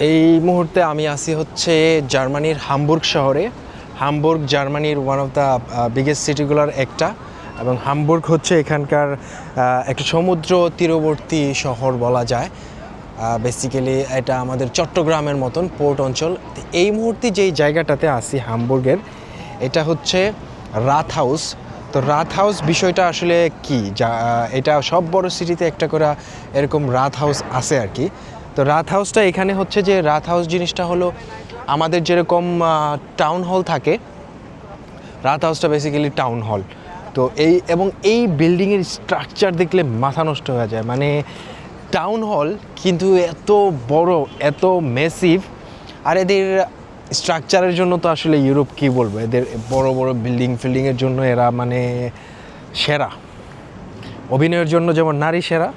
এই মুহূর্তে আমি আছি হচ্ছে জার্মানির হামবুর্গ শহরে। হামবুর্গ জার্মানির ওয়ান অফ দ্য বিগেস্ট সিটিগুলোর একটা, এবং হামবুর্গ হচ্ছে এখানকার একটা সমুদ্র তীরবর্তী শহর বলা যায়। বেসিক্যালি এটা আমাদের চট্টগ্রামের মতন পোর্ট অঞ্চল। এই মুহূর্তে যেই জায়গাটাতে আছি হামবুর্গের, এটা হচ্ছে রাথ হাউস। তো রাথ হাউস বিষয়টা আসলে কি, যা এটা সব বড় সিটিতে একটা করে এরকম রাথ হাউস আছে আর কি। তো রাথ হাউসটা এখানে হচ্ছে যে রাথ হাউস জিনিসটা হলো আমাদের যেরকম টাউন হল থাকে, রাথ হাউসটা বেসিক্যালি টাউন হল। তো এই বিল্ডিংয়ের স্ট্রাকচার দেখলে মাথা নষ্ট হয়ে যায়। মানে টাউন হল কিন্তু এত বড়, এত মেসিভ। আর এদের স্ট্রাকচারের জন্য তো আসলে ইউরোপ কী বলবো, এদের বড় বড় ফিল্ডিংয়ের জন্য এরা মানে সেরা। অভিনয়ের জন্য যেমন নারী সেরা,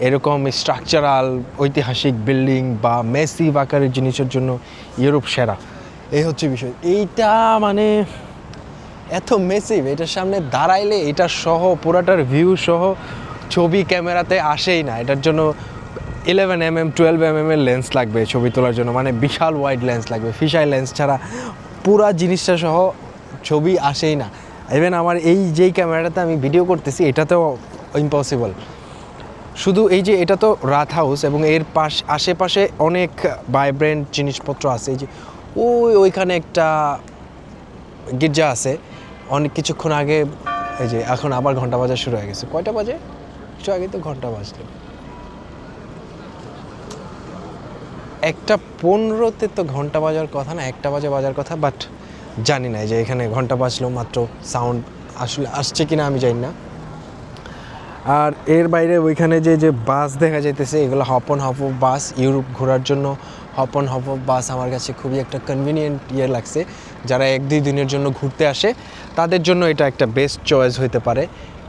এরকম স্ট্রাকচারাল ঐতিহাসিক বিল্ডিং বা মেসিভ আকারের জিনিসের জন্য ইউরোপ সেরা। এই হচ্ছে বিষয়। এইটা মানে এত মেসিভ, এটার সামনে দাঁড়াইলে এটা সহ পুরাটার ভিউ সহ ছবি ক্যামেরাতে আসেই না। এটার জন্য 11mm 12mm এর লেন্স লাগবে ছবি তোলার জন্য, মানে বিশাল ওয়াইড লেন্স লাগবে। ফিশাই লেন্স ছাড়া পুরা জিনিসটা সহ ছবি আসেই না। ইভেন আমার এই যেই ক্যামেরাটাতে আমি ভিডিও করতেছি এটাতেও ইম্পসিবল। শুধু এই যে এটা তো রাথ হাউস, এবং এর আশেপাশে অনেক ভাইব্রেন্ট জিনিসপত্র আছে। এই যে ওইখানে একটা গির্জা আছে অনেক কিছুক্ষণ আগে। এই যে এখন আবার ঘন্টা বাজা শুরু হয়ে গেছে। কয়টা বাজে? একটু আগে তো ঘন্টা বাজলো 1:15-তে তো ঘন্টা বাজার কথা না, 1টা বাজে বাজার কথা। বাট জানি না যে এখানে ঘন্টা বাজলো মাত্র, সাউন্ড আসলে আসছে কিনা আমি জানি না। আর এর বাইরে ওইখানে যে বাস দেখা যাইতেছে, এগুলো hop on hop of bus. Europe ঘোরার জন্য হপ অন হপ অফ বাস আমার কাছে খুবই একটা কনভিনিয়েন্ট লাগছে। যারা 1-2 দিনের জন্য ঘুরতে আসে তাদের জন্য এটা একটা বেস্ট চয়েস হতে পারে।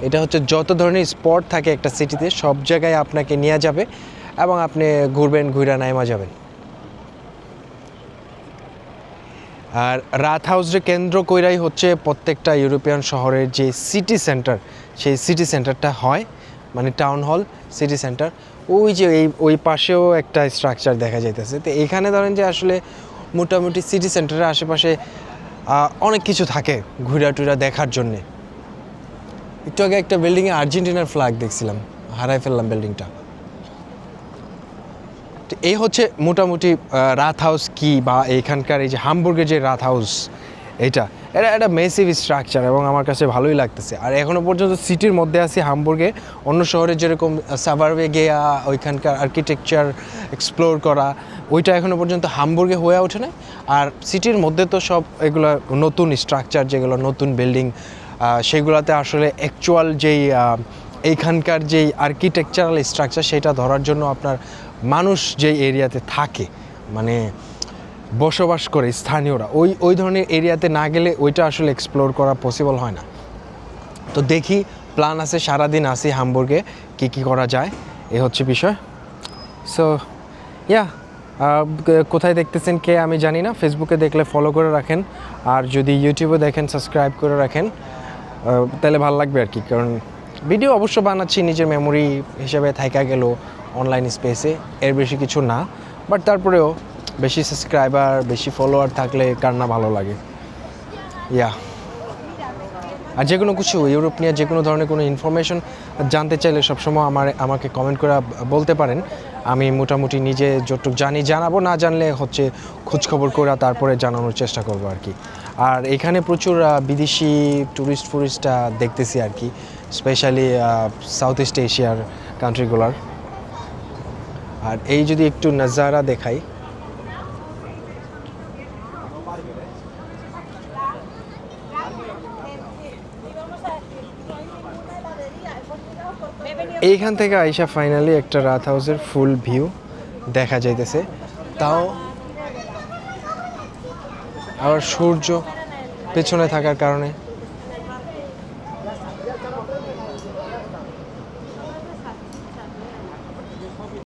এটা হচ্ছে যত ধরনের স্পট থাকে একটা সিটিতে, সব জায়গায় আপনাকে নিয়ে যাবে এবং আপনি ঘুরবেন, ঘুরে নাইমা যাবেন। আর রাথ হাউসে কেন্দ্র কইরাই হচ্ছে প্রত্যেকটা ইউরোপিয়ান শহরের যে সিটি সেন্টার, সেই সিটি সেন্টারটা হয়, মানে টাউন হল, সিটি সেন্টার। ওই যে ওই পাশেও একটা স্ট্রাকচার দেখা যাইতেছে। তো এখানে ধরেন যে আসলে মোটামুটি সিটি সেন্টারের আশেপাশে অনেক কিছু থাকে ঘুরা টুরা দেখার জন্যে। একটু আগে একটা বিল্ডিংয়ে আর্জেন্টিনার ফ্ল্যাগ দেখছিলাম, হারাই ফেললাম বিল্ডিংটা। তো এই হচ্ছে মোটামুটি রাথ হাউস কি, বা এখানকার এই যে হামবুর্গের যে রাথ হাউস, এটা একটা মেসিভ স্ট্রাকচার এবং আমার কাছে ভালোই লাগতেছে। আর এখনও পর্যন্ত সিটির মধ্যে আছি হামবুর্গে। অন্য শহরে যেরকম সাবার্বে গিয়া ওইখানকার আর্কিটেকচার এক্সপ্লোর করা, ওইটা এখনও পর্যন্ত হামবুর্গে হয়ে ওঠে না। আর সিটির মধ্যে তো সব এগুলো নতুন স্ট্রাকচার, যেগুলো নতুন বিল্ডিং, সেগুলোতে আসলে অ্যাকচুয়াল যেই এইখানকার যেই আর্কিটেকচারাল স্ট্রাকচার সেটা ধরার জন্য আপনার মানুষ যেই এরিয়াতে থাকে, মানে বসবাস করে স্থানীয়রা, ওই ধরনের এরিয়াতে না গেলে ওইটা আসলে এক্সপ্লোর করা পসিবল হয় না। তো দেখি, প্ল্যান আছে সারাদিন আসি হামবুর্গে, কী করা যায়, এ হচ্ছে বিষয়। সো কোথায় দেখতেছেন কে আমি জানি না। ফেসবুকে দেখলে ফলো করে রাখেন, আর যদি ইউটিউবে দেখেন সাবস্ক্রাইব করে রাখেন, তাহলে ভালো লাগবে আর কি। কারণ ভিডিও অবশ্য বানাচ্ছি নিজের মেমোরি হিসেবে থাইকা গেল অনলাইন স্পেসে, এর বেশি কিছু না। বাট তারপরেও বেশি সাবস্ক্রাইবার, বেশি ফলোয়ার থাকলে কার না ভালো লাগে। আর যে কোনো কিছু ইউরোপ নিয়ে যে কোনো ধরনের কোনো ইনফরমেশন জানতে চাইলে সবসময় আমাকে কমেন্ট করে বলতে পারেন। আমি মোটামুটি নিজে যতটুকু জানি জানাবো, না জানলে হচ্ছে খোঁজখবর করে তারপরে জানানোর চেষ্টা করব আর কি। আর এখানে প্রচুর বিদেশি টুরিস্টরা দেখতেছি আর কি, স্পেশালি সাউথ ইস্ট এশিয়ার কান্ট্রিগুলার। আর এই যদি একটু নাজারা দেখাই, এইখান থেকে আইসা ফাইনালি একটা রাথ হাউসের ফুল ভিউ দেখা যাইতেছে। তাও আবার সূর্য পেছনে থাকার কারণে